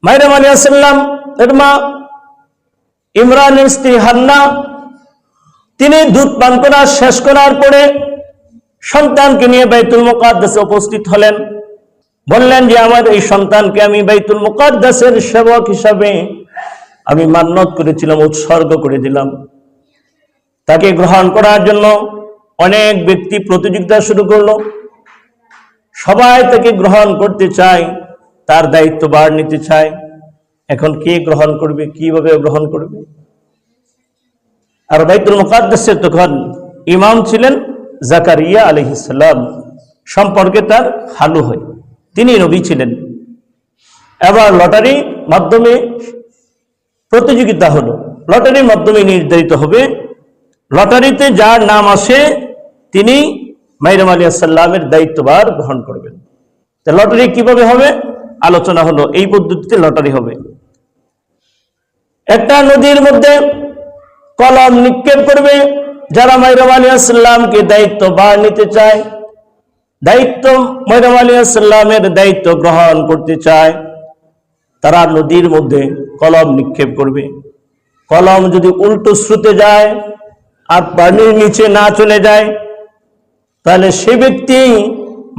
মাইরাম আলাইহিস সালাম এর মা ইমরানের স্ত্রী হান্না, তিনি দুধ পান করা শেষ করার পরে সন্তানকে নিয়ে বাইতুল মুকাদ্দাসে উপস্থিত হলেন। বললেন যে আমার এই সন্তানকে আমি বাইতুল মুকাদ্দাসের সেবক হিসাবে আমি মান্নত করেছিলাম, উৎসর্গ করে দিলাম। তাকে গ্রহণ করার জন্য অনেক ব্যক্তি প্রতিযোগিতা শুরু করলো। সবাই তাকে গ্রহণ করতে চায়, তার দায়িত্বভার নিতে চায়। এখন কে গ্রহণ করবে, কিভাবে গ্রহণ করবে? আর বাইতুল মুকাদ্দাসের তখন ইমাম ছিলেন জাকারিয়া আলাইহিস সালাম, সম্পর্কে তার খালু হয়, তিনি নবী ছিলেন। এবার লটারি মাধ্যমে প্রতিযোগিতা হলো, লটারির মাধ্যমে নির্ধারিত হবে। লটারিতে যার নাম আসে তিনি মাইরাম আলাইহিস সালামের দায়িত্বভার গ্রহণ করবেন। তা লটারি কিভাবে হবে আলোচনা হলো, এই পদ্ধতিতে লটারি হবে। একটা নদীর মধ্যে কলম নিক্ষেপ করবে, যারা মাইরাম আলাইহিস সালামকে দায়িত্বভার নিতে চায়, মাইরাম আলাইহিস সালামের দায়িত্ব গ্রহণ করতে চায়, তারা নদীর মধ্যে কলম নিক্ষেপ করবে। কলম যদি উল্টো স্রোতে যায় আর পানির নিচে না চলে যায়, তাহলে সে ব্যক্তি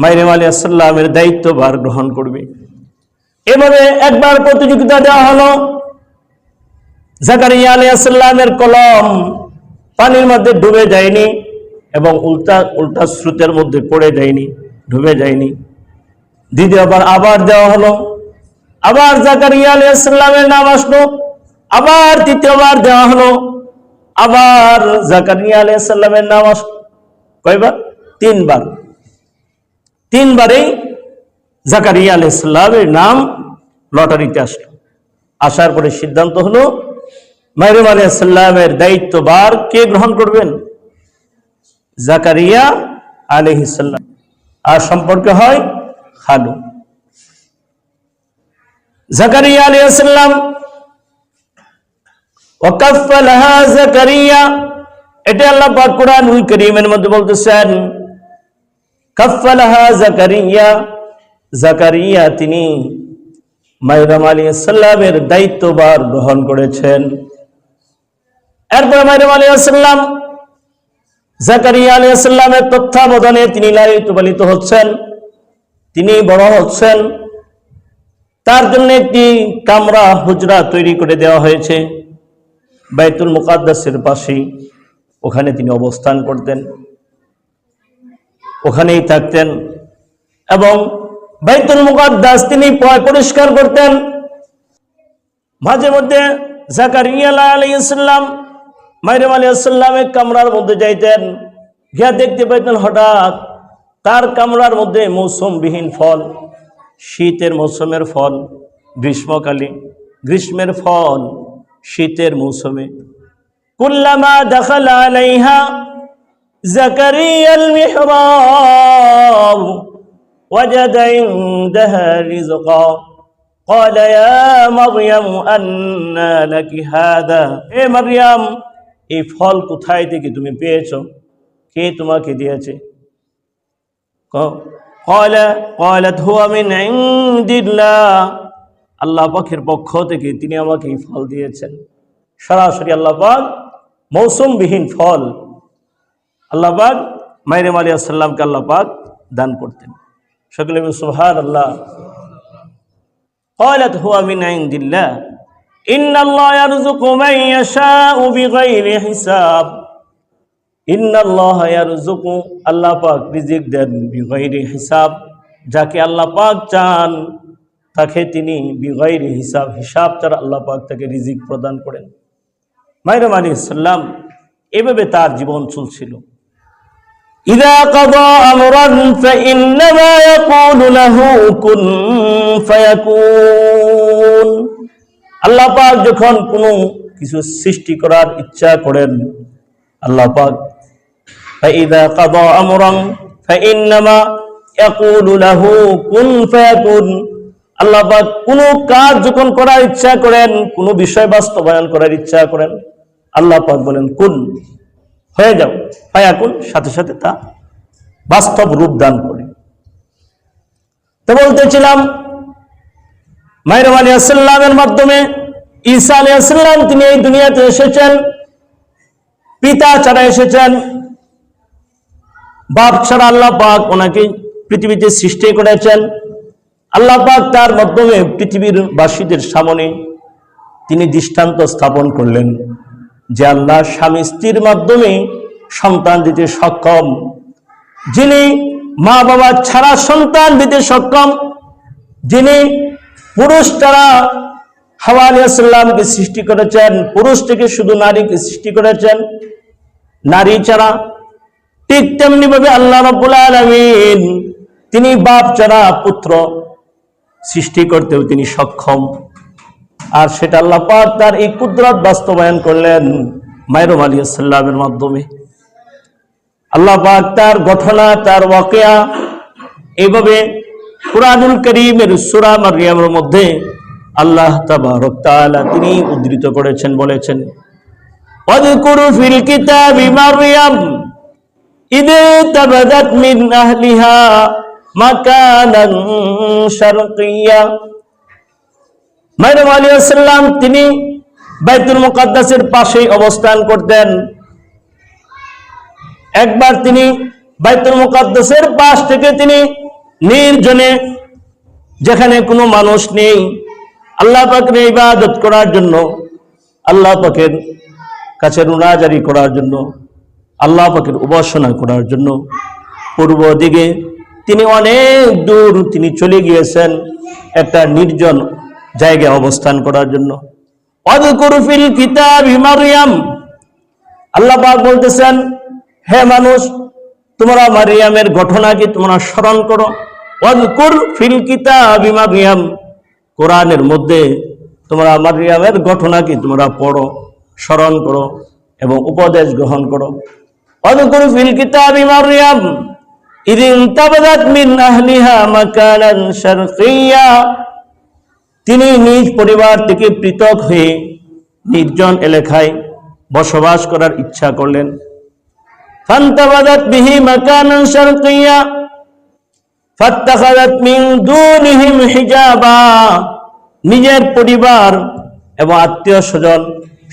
মাইরাম আলাইহিস সালামের দায়িত্বভার গ্রহণ করবে। এভাবে একবার প্রতিযোগিতা দেওয়া হলো। জাকারিয়া আলাইহিস সালামের কলম পানির মধ্যে ডুবে যায়নি এবং উল্টা স্রোতের মধ্যে পড়ে যায়নি, ডুবে যায়নি। দ্বিতীয়বার আবার দেওয়া হলো, আবার জাকারিয়া আলাইহিস সালামের নাম আসলো। আবার তৃতীয়বার দেওয়া হলো, আবার জাকারিয়া আলাইহিস সালামের নাম আসলো। কয়বার? তিনবার। তিনবারেই জাকারিয়া আলাইহিস সালামের নাম লটারিতে আসলো। আসার পরে সিদ্ধান্ত হলো মাইরাম আলাইহিস সালামের দায়িত্বভার কে গ্রহণ করবেন? জাকারিয়া আলাইহিস সালাম। আর সম্পর্কে হয় খালু। জাকারিয়া আলাইহিস সালাম ওয়াকাফালাহা জাকারিয়া, এটা আল্লাহ পাক কুরআনুল কারীমের মধ্যে বলতেছেন কাফালাহা জাকারিয়া, জাকারিয়া তিনি মাইরাম আলাইহিস সালামের দায়িত্বভার গ্রহণ করেছেন। এরপর মাইরাম আলাইহিস সালাম জাকারিয়া আলাইহিস সালামের তত্ত্বাবধানে তিনি লালিত পালিত হচ্ছেন, তিনি বড় হচ্ছেন। তার জন্য একটি কামরা হুজরা তৈরি করে দেওয়া হয়েছে বাইতুল মুকাদ্দাসের পাশে। ওখানে তিনি অবস্থান করতেন, ওখানেই থাকতেন এবং বাইতুল মুকাদ্দাস তিনি পরিষ্কার করতেন। মাঝে মধ্যে জাকারিয়া আলাইহিস সালাম মাইরাম আলাইহিস সালামের কামরার মধ্যে যাইতেন, গিয়া দেখতে পাইতেন হঠাৎ তার কামরার মধ্যে মৌসুমবিহীন ফল, শীতের মৌসুমের ফল, গ্রীষ্মকালে গ্রীষ্মের ফল, শীতের মৌসুমে। কুল্লামা দাখালা আলাইহা জাকারিয়াল মিহরাব ওয়াজাদা ইনদাহা রিজকা ক্বালা ইয়া মারইয়াম আন্না লাকি হাদা, হে মারইয়াম এই ফল কোথায় থেকে তুমি পেয়েছো, কে তোমাকে দিয়েছে? ক্বালাত হুয়া মিন ইনদিল্লাহ, আল্লাহ পাকের পক্ষ থেকে তিনি আমাকে এই ফল দিয়েছেন। সরাসরি আল্লাহ পাক মৌসুমবিহীন ফল আল্লাহ পাক মাইরাম আলাইহিস সালামকে আল্লাহ পাক দান করতেন। সকলে সুবহানাল্লাহ। ক্বালাত হুয়া মিন ইনদিল্লাহ ইন্নাল্লাহা ইয়ারযুকু মান ইয়াশাউ বিগাইরি হিসাব, ইন্নাল্লাহা ইয়ারযুকু, আল্লাহ পাক রিজিক দেন বিগাইরি হিসাব, যাকে আল্লাহ পাক চান তাকে তিনি বিগাইরি হিসাব, হিসাব ছাড়া আল্লাহ পাক তাকে রিজিক প্রদান করেন। মাইরাম আলাইহিস সালাম এভাবে তার জীবন চলছিল। ইযা কাদা আমরান ফাইন্নামা ইয়াকুলু লাহু কুন ফায়াকুন, আল্লাহ পাক যখন কোনো কিছু সৃষ্টি করার ইচ্ছা করেন, আল্লাহ পাক ফাইযা কাদা আমরান ফাইন্নামা ইয়াকুলু লাহু কুন ফায়াকুন, আল্লাহ পাক কোনো কাজ যখন করার ইচ্ছা করেন, কোনো বিষয় বাস্তবায়ন করার ইচ্ছা করেন, আল্লাহ পাক বলেন কুন, হয়ে যাও, ফায়াকুন, সাথে সাথে তা বাস্তব রূপ দান করে। তো বলতেছিলাম মাইরাম আলাইহিস সালামের মাধ্যমে ঈসা আলাইহিস সালাম তিনি এই দুনিয়াতে এসেছেন, পিতা ছাড়া এসেছেন, বাপ ছাড়া আল্লাহ পাক ওনাকে পৃথিবীতে সৃষ্টি করেছেন। আল্লাহ পাক তার মাধ্যমে পৃথিবীর বাসীদের সামনে তিনি দৃষ্টান্ত স্থাপন করলেন যে আল্লাহ স্বামী স্ত্রীর মাধ্যমে সন্তান দিতে সক্ষম, যিনি মা বাবা ছাড়া সন্তান দিতে সক্ষম, যিনি পুরুষ ছাড়া হাওয়া আলাইহিস সালামকে সৃষ্টি করেছেন, পুরুষ থেকে শুধু নারীকে সৃষ্টি করেছেন নারী ছাড়া। ঠিক তেমনি ভাবে আল্লাহ রাব্বুল আলামিন তিনি বাপ ছাড়া পুত্র সৃষ্টি করতেও তিনি সক্ষম, আর সেটা আল্লাহ পাক তার এই কুদরত বাস্তবায়ন করলেন মাইরাম আলাইহিস সালামের মাধ্যমে। আল্লাহ পাক তার ঘটনা, তার ওয়াকিয়া এইভাবে কুরআনুল কারীমের সূরা মারইয়ামের মধ্যে আল্লাহ তাবারক তাআলা তিনি উদ্ধৃত করেছেন, বলেছেন ওয়াযকুরু ফিল কিতাবি মারইয়াম ইদ তাবাদাত মিন আহলিহা মাকানান শারকিয়্যা। মারইয়াম আলাইহিস সালাম তিনি বাইতুল মুকাদ্দাসের পাশেই অবস্থান করতেন। একবার তিনি বাইতুল মুকাদ্দাসের পাশ থেকে তিনি নির্জনে, যেখানে কোনো মানুষ নেই, আল্লাহ পাকের ইবাদত করার জন্য, আল্লাহ পাকের কাছে রুনাজারি করার জন্য, আল্লাহ পাকের উপাসনা করার জন্য পূর্ব দিকে তিনি অনেক দূর তিনি চলে গিয়েছেন একটা নির্জন জায়গায় অবস্থান করার জন্য। ওয়াযকুর ফিল কিতাবি মারইয়াম, আল্লাহ পাক বলতেছেন হে মানুষ, তোমরা মারইয়ামের ঘটনা কি তোমরা স্মরণ করো। ওয়াযকুর ফিল কিতাবি মারইয়াম, কোরআনের মধ্যে তোমরা মারইয়ামের ঘটনা কি তোমরা পড়ো, স্মরণ করো এবং উপদেশ গ্রহণ করো। ওয়াযকুর ফিল কিতাবি মারইয়াম ইয ইনতাবাযাত মিন আহলিহা মাকানান শারকিয়্যা, তিনি নিজ পরিবার থেকে পৃথক হয়ে নির্জন এলাকায় বসবাস করার ইচ্ছা করলেন। ফান্তাবাযাত বিহি মাকানান শারকিয়্যা ফাত্তাখাযাত মিন দুনিহিম হিজাবা, নিজের পরিবার এবং আত্মীয় স্বজন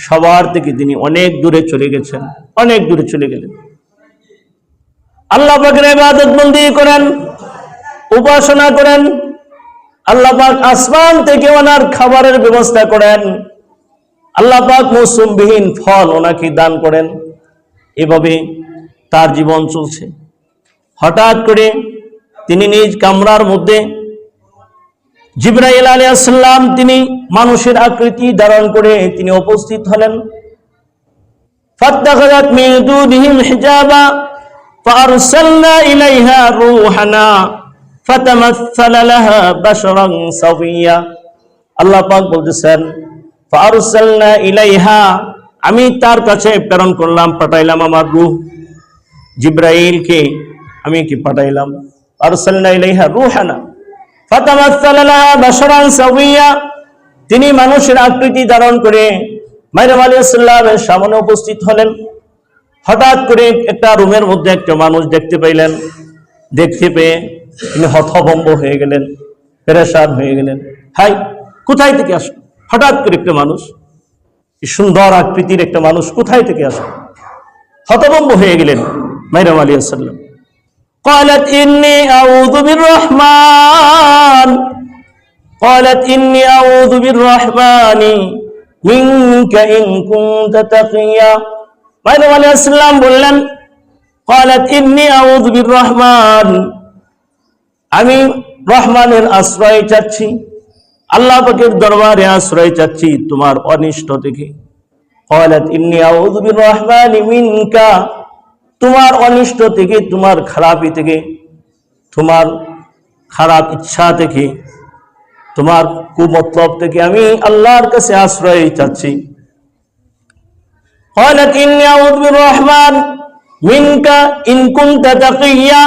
সবার থেকে তিনি অনেক দূরে চলে গেছেন, অনেক দূরে চলে গেলেন। আল্লাহ পাকের ইবাদত বন্দি করেন, উপাসনা করেন। আল্লাহ পাক আসমান থেকে ওনার খাবারের ব্যবস্থা করেন, আল্লাহ পাক মৌসুমবিহীন ফল ওনাকে দান করেন। এভাবে তার জীবন চলছে। হঠাৎ করে তিনি নিজ কামরার মধ্যে জিবরাইল আলাইহিস সালাম তিনি মানুষের আকৃতি ধারণ করে তিনি উপস্থিত হলেন। ফাত্তাখাযাত মিন দুনিহিম হিজাবা ফাআরসালনা ইলাইহা রূহানা ফাতামাসসালা লাহা বাশারান সাওয়িয়া। আল্লাহ পাক বলতেছেন ফাআরসালনা ইলাইহা, আমি তার কাছে প্রেরণ করলাম, পাঠাইলাম আমার রূহ জিবরাইলকে আমি কি পাঠাইলাম। আরসালনা ইলাইহা রূহানা ফাতামাসসালা লাহা বাশারান সাওয়িয়া, তিনি মানুষের আকৃতি ধারণ করে মারইয়াম আলাইহিস সালামের সামনে উপস্থিত হলেন। হঠাৎ করে একটা রুমের মধ্যে একটা মানুষ দেখতে পাইলেন। দেখতে পেয়ে তিনি হতভম্ব হয়ে গেলেন, পেরেশান হয়ে গেলেন। হাই, কোথায় থেকে আসলো? হঠাৎ করে একটা মানুষ, সুন্দর আকৃতির একটা মানুষ কোথায় থেকে আসলো? হতভম্ব হয়ে গেলেন মারইয়াম আলাইহিস সালাম। قالت إني أعوذ بالرحمن قالت إني أعوذ بالرحمن منك إن كنت تقيا। মারইয়াম আলাইহিস সালাম বললেন قالت إني أعوذ بالرحمن, আমি রহমানের আশ্রয় চাচ্ছি, আল্লাহ পাকের দরবারে আশ্রয় চাচ্ছি তোমার অনিষ্ট থেকে। قالت إني أعوذ بالرحمن منك, তোমার অনিষ্ট থেকে, তোমার খারাপি থেকে, তোমার খারাপ ইচ্ছা থেকে, তোমার কুমতলব থেকে আমি আল্লাহর কাছে আশ্রয় চাচ্ছি। قالت إني أعوذ بالرحمن منك إن كنت تقيا,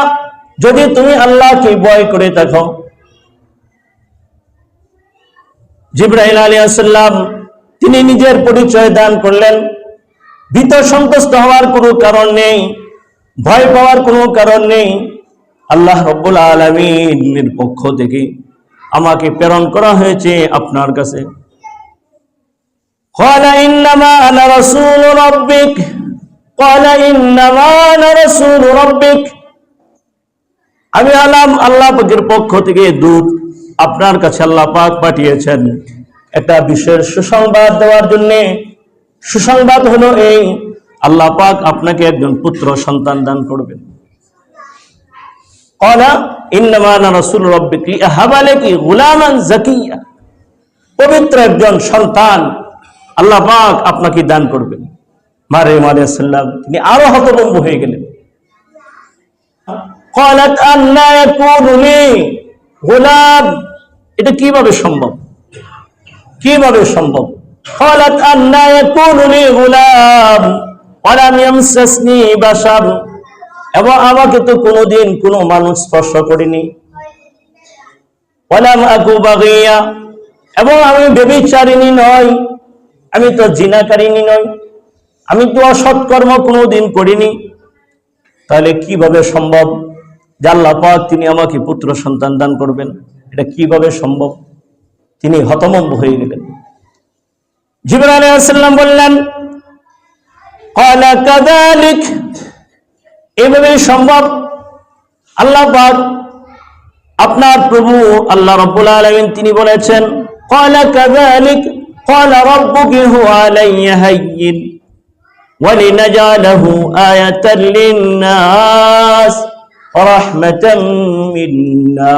যদি তুমি আল্লাহকে ভয় করে থাকো। জিবরাইল আলাইহিস সালাম তিনি নিজের পরিচয় দান করলেন। ভীত সন্তুষ্ট হওয়ার কোনো কারণ নেই, ভয় পাওয়ার কোনো কারণ নেই। আল্লাহ রাব্বুল আলামিনের পক্ষ থেকে আমাকে প্রেরণ করা হয়েছে আপনার কাছে। ক্বালা ইন্নামা আনা রাসূলু রাব্বিক, ক্বালা ইন্নামা আনা রাসূলু রাব্বিক, আমি হলাম আল্লাহ পাকের পক্ষ থেকে দূত, আপনার কাছে আল্লাহ পাক পাঠিয়েছেন একটা বিশেষ সুসংবাদ দেওয়ার জন্য। সুসংবাদ হলো এই, আল্লাহ পাক আপনাকে একজন পুত্র সন্তান দান করবেন। ক্বালা ইন্নামা আনা রাসূলু রাব্বিক লিআহাবা লাকি গুলামান যাকিয়া, পবিত্র একজন সন্তান আল্লাহ পাক আপনাকে দান করবেন। মারইয়াম আলাইহিস সালাম তিনি আরো হতভম্ব হয়ে গেলেন। ক্বালাত আন্না ইয়াকুনু লি গুলাম, এটা কিভাবে সম্ভব, কিভাবে সম্ভব? ক্বালাত আন্না ইয়াকুনু লি গুলাম ওয়া লাম ইয়ামসাসনি বাশার, এবং আমাকে তো কোনোদিন কোনো মানুষ স্পর্শ করেনি। ওয়া লাম আকু বাগিয়া, এবং আমি ব্যভিচারিণী নই, আমি তো জিনাকারিণী নই, আমি তো অসৎকর্ম কোনোদিন করিনি। তাহলে কিভাবে সম্ভব যে আল্লাহ পাক তিনি আমাকে পুত্র সন্তান দান করবেন? এটা কিভাবে সম্ভব? তিনি হতভম্ব হয়ে গেলেন। জিবরাইল আলাইহিস সালাম বললেন, ক্বালা কাযালিক, এভাবেই সম্ভব। আল্লাহ পাক আপনার প্রভু আল্লাহ রাব্বুল আলামিন তিনি বলেছেন, ক্বালা কাযালিক ক্বালা রাব্বুকি হুয়া আলাইয়া হায়্যিন ওয়া লিনাজআলাহু আয়াতাল লিন-নাস ওয়া রাহমাতাম মিন্না।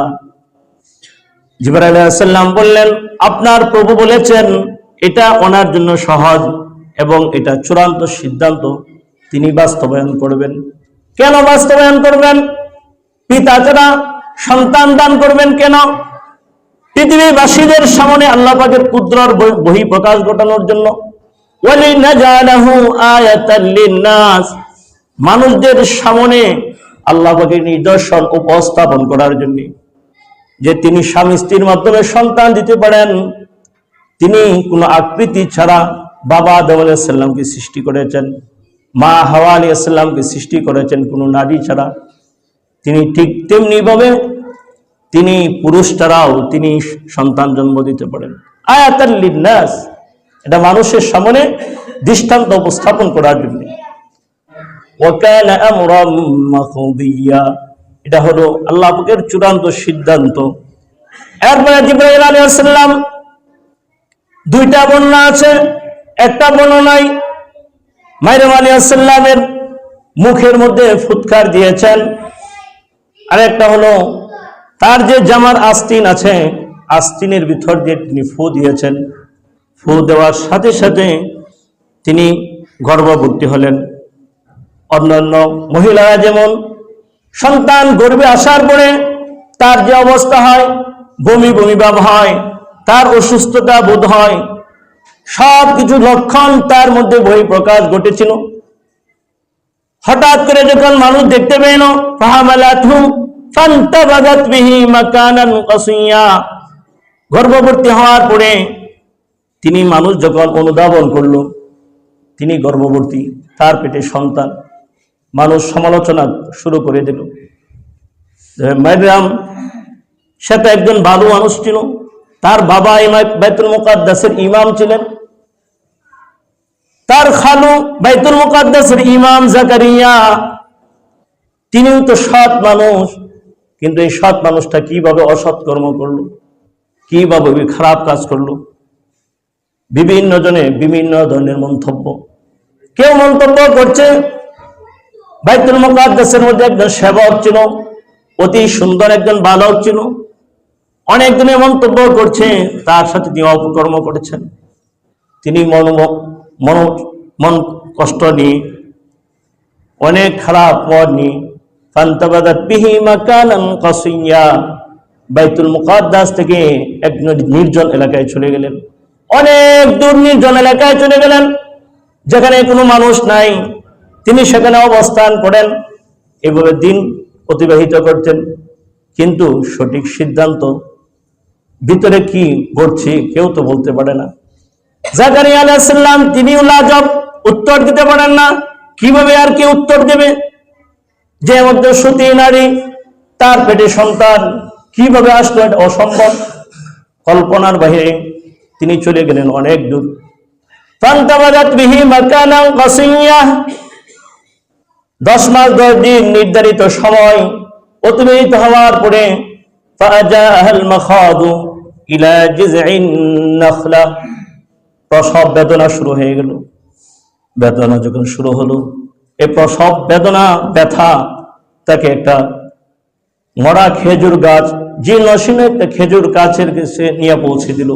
জিবরাইল আলাইহিস সালাম বললেন, আপনার প্রভু বলেছেন এটা ওনার জন্য সহজ এবং এটা চূড়ান্ত সিদ্ধান্ত, তিনি বাস্তবায়ন করবেন। কেন বাস্তবায়ন করবেন? পিতা ছাড়া সন্তান দান করবেন কেন? পৃথিবীবাসীদের সামনে আল্লাহ পাকের কুদরত বহিঃপ্রকাশ ঘটানোর জন্য। ওয়ালিনাজআলাহু আয়াতাল লিন-নাস, মানুষদের সামনে আল্লাহ পাকের নিদর্শন উপস্থাপন করার জন্য, যে তিনি স্বামী স্ত্রীর মাধ্যমে সন্তান দিতে পারেন। তিনি কোনো আকৃতি ছাড়া বাবা আদম আলাইহিস সালামকে সৃষ্টি করেছেন, মা হাওয়া আলাইহিস সালামকে সৃষ্টি করেছেন কোনো নারী ছাড়া। তিনি ঠিক তেমনি ভাবে তিনি পুরুষ ছাড়াও তিনি সন্তান জন্ম দিতে পারেন। আয়াতাল লিন-নাস, এটা মানুষের সামনে দৃষ্টান্ত উপস্থাপন করার জন্য। ওয়া কানা আমরাম মাকদিয়া, এটা হলো আল্লাহ পাকের চূড়ান্ত সিদ্ধান্ত। এরপরে জিবরাইল আলাইহিস সালাম, দুইটা বর্ণনা আছে, একটা বর্ণনায় মারইয়াম আলাইহিস সালামের মুখের মধ্যে ফুৎকার দিয়েছেন, আর একটা হলো তার যে জামার আস্তিন আছে, আস্তিনের ভিতর দিয়ে তিনি ফু দিয়েছেন। ফু দেওয়ার সাথে সাথে তিনি গর্ভবতী হলেন। অন্যান্য মহিলারা যেমন সন্তান গর্ভে আসার পরে তার যে অবস্থা হয়, বমি বমি ভাব হয়, তার অসুস্থতা বোধ হয়, সব কিছু লক্ষণ তার মধ্যে বহিঃপ্রকাশ ঘটেছিল। হঠাৎ করে যখন মানুষ দেখতে পেল, ফাহামালাতহু ফান্তাবাযাত বিহি মাকানান কাসিয়া, গর্ভবতী হওয়ার পরে তিনি মানুষ যখন অনুধাবন করল তিনি গর্ভবতী, তার পেটে সন্তান, মানুষ সমালোচনা শুরু করে দিল। মারইয়াম সে তো একজন ভালো মানুষ ছিল, তার বাবা বাইতুল মুকাদ্দাসের ইমাম ছিলেন, তার খালু বাইতুল মুকাদ্দাসের ইমাম জাকারিয়া তিনিও তো সৎ মানুষ, কিন্তু এই সৎ মানুষটা কিভাবে অসৎ কর্ম করলো, কিভাবে খারাপ কাজ করলো? বিভিন্ন জনে বিভিন্ন ধরনের মন্তব্য। কেউ মন্তব্য করছে বাইতুল মুকাদ্দাসের মধ্যে একজন সেবক ছিল, অতি সুন্দর একজন বালক ছিল। অনেকজনে মন্তব্য করছে তার সাথে তিনি অপকর্ম করেছেন। তিনি মন কষ্ট নিয়ে, অনেক খারাপ পথ নিয়ে ফান্তাবাযাত বিহি মাকানান কাসিয়া, বাইতুল মুকাদ্দাস থেকে এক নির্জন এলাকায় চলে গেলেন, অনেক দূর নির্জন এলাকায় চলে গেলেন, যেখানে কোনো মানুষ নাই। তিনি সেখানে অবস্থান করেন, এভাবে দিন অতিবাহিত করতেন। কিন্তু সঠিক সিদ্ধান্ত ভিতরে কি ঘটছে কেউ তো বলতে পারে না। জাকারিয়া আলাইহিস সালাম তিনিও লাজব, উত্তর দিতে পারেন না। কিভাবে আর কি উত্তর দেবে? যে মধ্যে সতী নারী, তার পেটে সন্তান কিভাবে আসলো, এটা অসম্ভব। কল্পনার বাইরে তিনি চলে গেলেন অনেক দূর। ফান্তাবাযাত বিহি মাকানান কাসিয়্যা, 10 মাস 10 দিন নির্ধারিত সময় অতিবাহিত হওয়ার পরে ফাজাআল মাখাদু ইলা জিযইন নাখলা, প্রসব বেদনা শুরু হয়ে গেল। বেদনা যখন শুরু হলো, এই প্রসব বেদনা ব্যথা তাকে একটা মরা খেজুর গাছ, জীর্ণ শীর্ণ একটা খেজুর গাছের কাছে নিয়ে পৌঁছে দিল।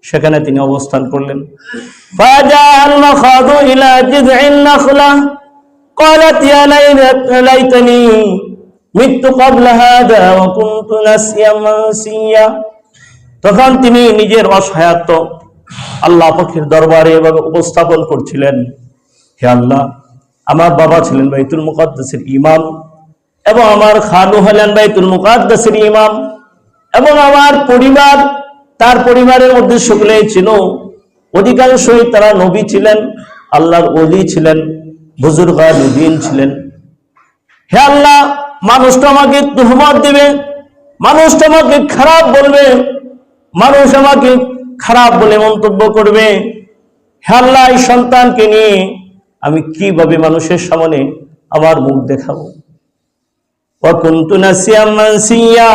সেখানে তিনি অবস্থান করলেন। ফাজাআল মাখাদু ইলা জিযইন নাখলা قالت يا ليتني مت قبل هذا وكنت نسيا منسيا। তখন তিনি নিজের অসহায়ত্ব আল্লাহ পাকের দরবারে এভাবে উপস্থাপন করছিলেন, হে আল্লাহ, আমার বাবা ছিলেন বাইতুল মুকাদ্দাসের ইমাম, এবং আমার খালু হলেন বাইতুল মুকাদ্দাসের ইমাম, এবং আমার পরিবার, তার পরিবারের মধ্যে সকলেই ছিল, অধিকাংশই তারা নবী ছিলেন, আল্লাহর ওলি ছিলেন, বুজুর্গানুদ্দিন ছিলেন। হে আল্লাহ, মানুষটা আমাকে তুহমত দিবে, মানুষটা আমাকে খারাপ বলবে, মানুষ আমাকে খারাপ বলে মন্তব্য করবে। হে আল্লাহ, এই সন্তানকে নিয়ে আমি কিভাবে মানুষের সামনে আমার মুখ দেখাবো? ওয়া কুনতু নাসিয়াম মানসিয়া,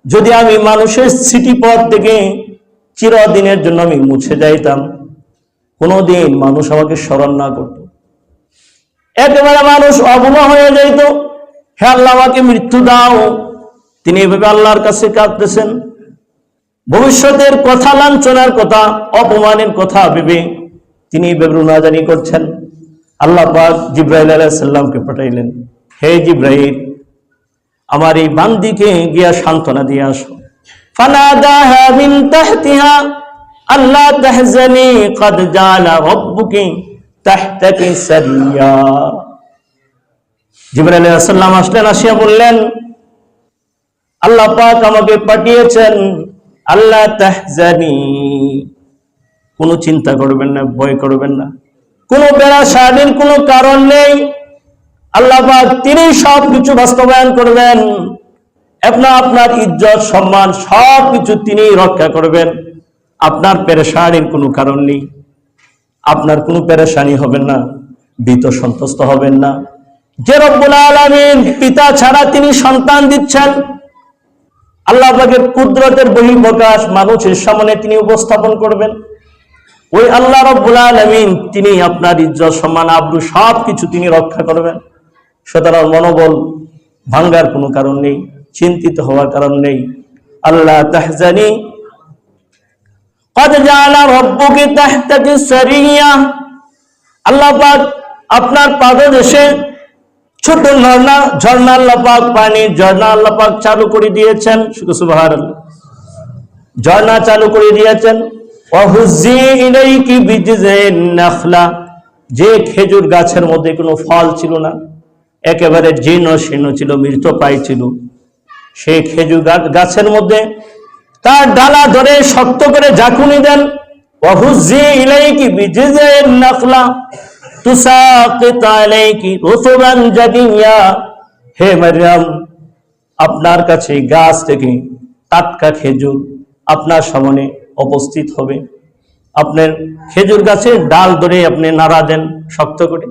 যদি আমি মানুষের স্মৃতিপথ থেকে চিরদিনের জন্য আমি মুছে যাইতাম, কোনোদিন মানুষ আমাকে স্মরণ না করত, একেবারে মানুষ অবলা হয়ে যাইত। হে আল্লাহ, আমাকে মৃত্যু দাও। তিনি এভাবে আল্লাহর কাছে কাঁদতেছেন। ভবিষ্যতের কথা, লাঞ্ছনার কথা, অপমানের কথা ভেবে তিনি এভাবে রুনাজানি করছেন। আল্লাহ পাক জিবরাইল আলাইহিস সালামকে পাঠাইলেন, হে জিবরাইল, আমার এই বান্দিকে গিয়া সান্ত্বনা দিয়ে আসো। ফানাদাহা মিন তাহতিহা আল্লা তাহজানি ক্বাদ জাআলা রাব্বুকি তাহতাকি সারিয়া। জিবরাইল আলাইহিস সালাম আসলেন, আসিয়া বললেন, আল্লাহ পাক আমাকে পাঠিয়েছেন, আল্লাহ তাহজানি, কোনো চিন্তা করবেন না, ভয় করবেন না, কোনো পেরেশানির কোনো কারণ নেই। আল্লাহ পাক তিনি সবকিছু বাস্তবায়ন করবেন, আপনার ইজ্জত সম্মান সবকিছু তিনি রক্ষা করবেন। আপনার পেরেশানির কোনো কারণ নেই, আপনার কোনো পেরেশানি হবেন না, ভীত সন্ত্রস্ত হবেন না। যে রব্বুল আলামিন পিতা ছাড়া তিনি সন্তান দিচ্ছেন, আল্লাহ পাকের কুদরতের বহিঃপ্রকাশ মানুষের সামনে তিনি উপস্থাপন করবেন। ওই আল্লাহ রব্বুল আলামিন তিনি আপনার ইজ্জত সম্মান আবরু সবকিছু তিনি রক্ষা করবেন। সুতরাং মনোবল ভাঙ্গার কোনো কারণ নেই, চিন্তিত হওয়ার কারণ নেই। আল্লাহ তাহজানি ক্বাদ জাআলা রাব্বুকি তাহতাকি সারিয়া, আল্লাহ পাক আপনার পাদদেশে ছোট ঝর্ণা আল্লাহ পাক, পানির ঝর্ণা আল্লাহ পাক চালু করে দিয়েছেন। সুবহানাল্লাহ, ঝর্ণা চালু করে দিয়েছেন। ওয়াহুজ্জি ইলাইকি বিজিজিন নাখলা, যে খেজুর গাছের মধ্যে কোনো ফল ছিল না, একেবারে জীর্ণ শীর্ণ ছিল, মৃতপ্রায় ছিল, সেই খেজুর গাছের মধ্যে তার ডালা ধরে শক্ত করে ঝাঁকুনি দেন। ওয়াহুজ্জি ইলাইকি বিজিজিন নাখলা তুসাকিত আলাইকি রুতুবান জাদিয়া, হে মারইয়াম, আপনার কাছে গাছ থেকে টাটকা খেজুর আপনার সামনে উপস্থিত হবে। আপনার খেজুর গাছের ডাল ধরে আপনি নাড়া দেন শক্ত করে।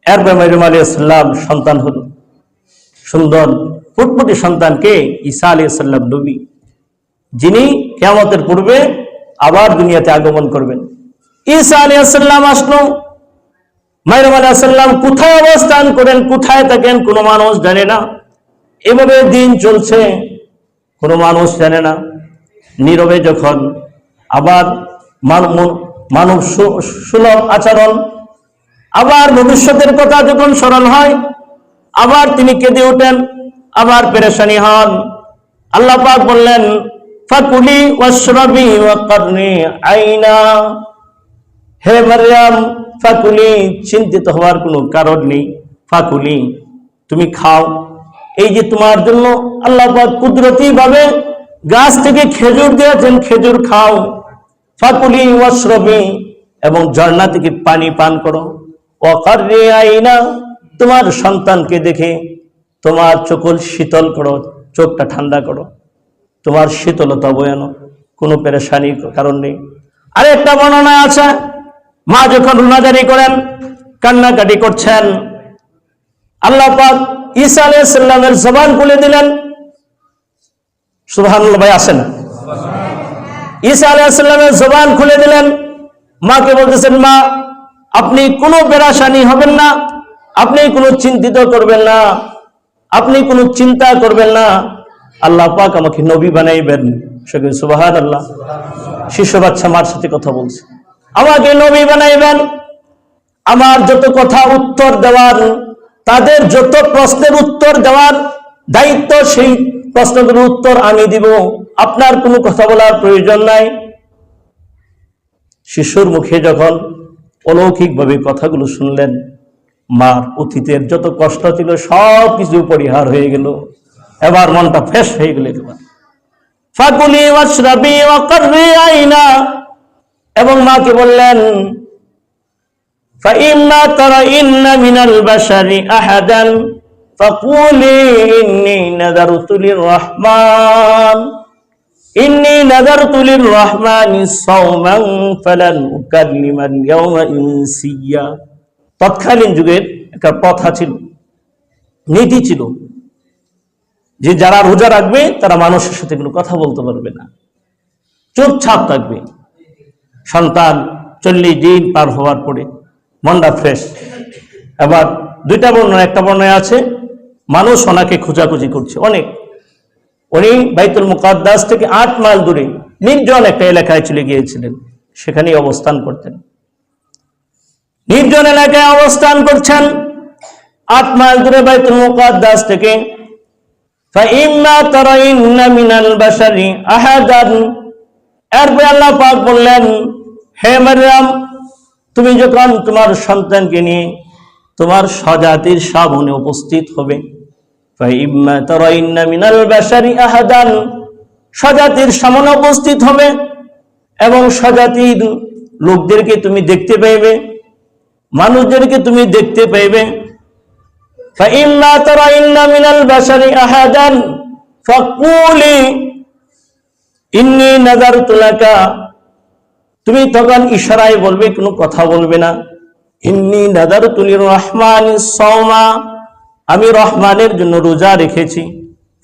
এরপর মারইয়াম আলাইহিস সালাম সন্তান হলো, সুন্দর ফুটফুটে সন্তানকে ঈসা আলাইহিস সালাম নবী, যিনি কিয়ামতের পূর্বে আবার দুনিয়াতে আগমন করবেন। ঈসা আলাইহিস সালাম আসলো। মারইয়াম আলাইহিস সালাম কোথায় অবস্থান করেন, কোথায় থাকেন, কোনো মানুষ জানে না। এভাবে দিন চলছে, কোনো মানুষ জানে না। নীরবে যখন আবার মানব সুলভ আচরণ, আবার ভবিষ্যতের কথা যখন স্মরণ হয়, আবার তিনি কেঁদে ওঠেন, আবার পেরেশানি হন। আল্লাহ পাক বললেন, ফাকুলি ওয়াশরাবি ওয়াকরনি আইনা, হে মারইয়াম ফাকুলি, চিন্তিত হওয়ার কোনো কারণ নেই। ফাকুলি, তুমি খাও। এই যে তোমার জন্য আল্লাহ পাক কুদরতি ভাবে গাছ থেকে খেজুর দিয়েছেন, খেজুর খাও। ফাকুলি ওয়াশরাবি, এবং ঝর্ণা থেকে পানি পান করো। ওয়াকরনি আইনা, তোমার সন্তানকে দেখে তোমার চোখ শীতল করো, চোখটা ঠান্ডা করো। তোমার শীতলতা বয়ানো, কোনো পেরেশানির কারণ নেই। আরেকটা বর্ণনা আছে, মা যখন রুনাজারি করেন, কান্নাকাটি করছেন, আল্লাহ পাক ঈসা আলাইহিস সালামের জবান খুলে দিলেন। সুবহানাল্লাহ, ভাই আসেন। ঈসা আলাইহিস সালামের জবান খুলে দিলেন। মাকে বলতেছেন, মা আপনি কোনো পেরেশানি হবেন না, আপনি কোনো চিন্তিত করবেন না, আপনি কোনো চিন্তা করবেন না, আল্লাহ পাক আমাকে নবী বানাইবেন। সুবহানাল্লাহ। শিশু বাচ্চা মার সাথে কথা বলছে, আমাকে নবী বানাইবেন, আমার যত কথা উত্তর দেওয়ার, তাদের যত প্রশ্নের উত্তর দেওয়ার দায়িত্ব, সেই প্রশ্নগুলোর উত্তর আমি দিব, আপনার কোনো কথা বলার প্রয়োজন নাই। শিশুর মুখে যখন অলৌকিকভাবে কথাগুলো শুনলেন, মার অতীতের যত কষ্ট ছিল সব কিছু পরিহার হয়ে গেল, এবার মনটা ফ্রেশ হয়ে গেল। ফাকুলি ওয়াশরাবি ওয়া কাররি আইনা, এবং মাকে বললেন, ফাইম্মা তারাইন্না মিনাল বাশারি আহাদান ফাকুলি ইন্নী নাযারতু লিররহমানি সাওমান ফালান উকাল্লিমাল ইয়াওমা ইনসিয়্যা। তৎকালীন যুগের একটা প্রথা ছিল, নীতি ছিল, যে যারা রোজা রাখবে তারা মানুষের সাথে কোনো কথা বলতে পারবে না, চুপচাপ থাকবে। সন্তান 40 দিন পার হওয়ার পরে মনটা ফ্রেশ। আবার দুইটা বর্ণনা, একটা বর্ণনা আছে মানুষ ওনাকে খোঁজাখুঁজি করছে অনেক। উনি বাইতুল মুকাদ্দাস থেকে 8 মাইল দূরে নির্জন একটা এলাকায় চলে গিয়েছিলেন, সেখানেই অবস্থান করতেন। নির্জন এলাকায় অবস্থান করছেন, 8 মাইল দূরে বাইতুল মুকাদ্দাস থেকে। ফাইম্মা তারাইন্না মিনাল বাশারি আহাদান, এরপর আল্লাহ পাক বললেন, হে মারইয়াম, তুমি যখন তোমার সন্তানকে নিয়ে তোমার স্বজাতির সামনে উপস্থিত হবে, ফাইম্মা তারাইন্না মিনাল বাশারি আহাদান, স্বজাতির সামনে উপস্থিত হবে এবং স্বজাতির লোকদেরকে তুমি দেখতে পাইবে, মানুষদেরকে তুমি দেখতে পাইবে। ফাইম্মা তারাইন্না মিনাল বাশারি আহাদান ফাকুলি ইন্নী নাযারতু লাকা, তুমি তখন ইশারায় বলবে, কোনো কথা বলবে না। ইন্নী নাযারতু লিররহমানি সাওমা, আমি রহমানের জন্য রোজা রেখেছি।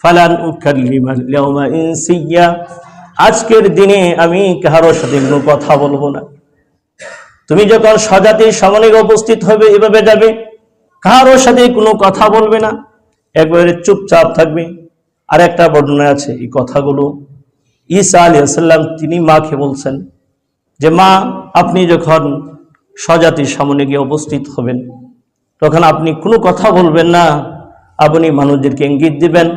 ফালান উকাল্লিমাল ইয়াওমা ইনসিয়্যা, আজকের দিনে আমি কারোর সাথে কোনো কথা বলবো না। তুমি যখন স্বজাতির সামনে উপস্থিত হবে, এভাবে যাবে, কারোর সাথে কোনো কথা বলবে না, একবারে চুপচাপ থাকবে। আর একটা বর্ণনা আছে, এই কথাগুলো ঈসা আলাইহিস সালাম তিনি মাকে বলছেন যে, মা আপনি যখন স্বজাতির সামনে গিয়ে উপস্থিত হবেন, তখন আপনি কোনো কথা বলবেন না, আপনি মানুষদেরকে ইঙ্গিত দিবেন,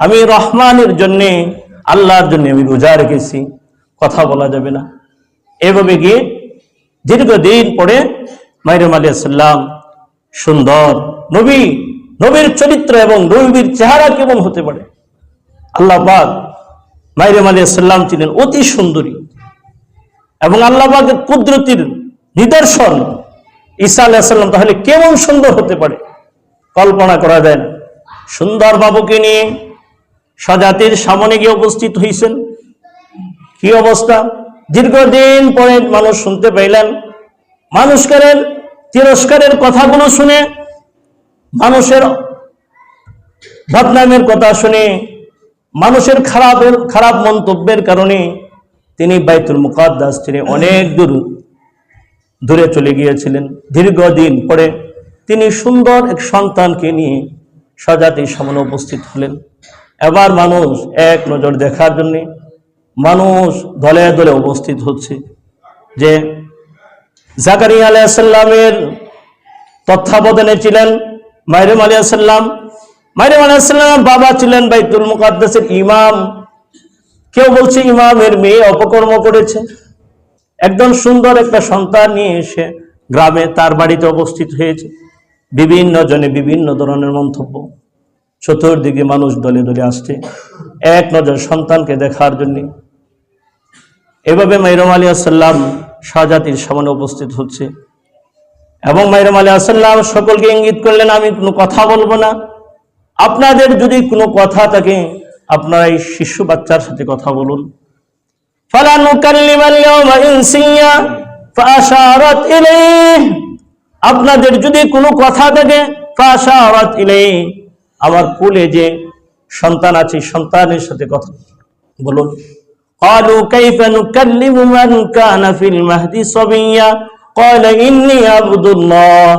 আমি রহমানের জন্যে, আল্লাহর জন্য আমি রোজা রেখেছি, কথা বলা যাবে না। এভাবে গিয়ে দীর্ঘদিন পরে মাইরুম আলাইহিস সালাম, সুন্দর নবীর চরিত্র এবং নবীর চেহারা কেমন হতে পারে, আল্লাহ পাক মাইরুম আলাইহিস সালাম ছিলেন অতি সুন্দরী, এবং আল্লাহ পাকের কুদরতির নিদর্শন। ঈসা আলাইহিস সালাম তাহলে কেমন সুন্দর হতে পারে, কল্পনা করা যায় না। সুন্দর বাবুকে নিয়ে স্বজাতির সামনে গিয়ে উপস্থিত হয়েছেন, কি অবস্থা। দীর্ঘদিন পরে মানুষ শুনতে পাইলেন, মানুষের তিরস্কারের কথাগুলো শুনে, মানুষের বদনামের কথা শুনে, মানুষের খারাপ মন্তব্যের কারণে তিনি বাইতুল মুকাদ্দাস ছেড়ে অনেক দূরে চলে গিয়েছিলেন। দীর্ঘদিন পরে তিনি সুন্দর এক সন্তানকে নিয়ে স্বজাতির সামনে উপস্থিত হলেন। এবার মানুষ এক নজর দেখার জন্য মানুষ দলে দলে উপস্থিত হচ্ছে, যে জাকারিয়া আলাইহিস সালামের তত্ত্বাবধানে ছিলেন মাইরুম আলাইহিস সালাম। মাইরুম আলাইহিস সালামের বাবা ছিলেন বাইতুল মুকাদ্দাসের ইমাম। কেউ বলছে ইমামের মেয়ে অপকর্ম করেছে। একদম সুন্দর একটা সন্তান নিয়ে এসে গ্রামে তার বাড়িতে উপস্থিত হয়েছে। বিভিন্ন জনে বিভিন্ন ধরনের মন্তব্য, চতুর্দিকে মানুষ দলে দলে আসছে এক নজর সন্তানকে দেখার জন্য। এভাবে মাইরুম আলাইহিস সালাম স্বজাতির সামনে উপস্থিত হচ্ছে, এবং মাইরুম আলাইহিস সালাম সকলকে ইঙ্গিত করলেন, আমি কোনো কথা বলবো না, আপনাদের যদি কোনো কথা থাকে আপনারা এই শিশু বাচ্চার সাথে কথা বলুন। ফালা নুকাল্লিমাল ইয়াওমা ইনসিয়্যা ফাআশারাত ইলাইহি, আপনাদের যদি কোনো কথা থাকে ফাআশারাত ইলাইহি, আমার কোলে যে সন্তান আছে সন্তানের সাথে কথা বলুন। ক্বালু কাইফা নুকাল্লিমু মান কানা ফিল মাহদি সাবিয়্যা ক্বালা ইন্নী আবদুল্লাহ।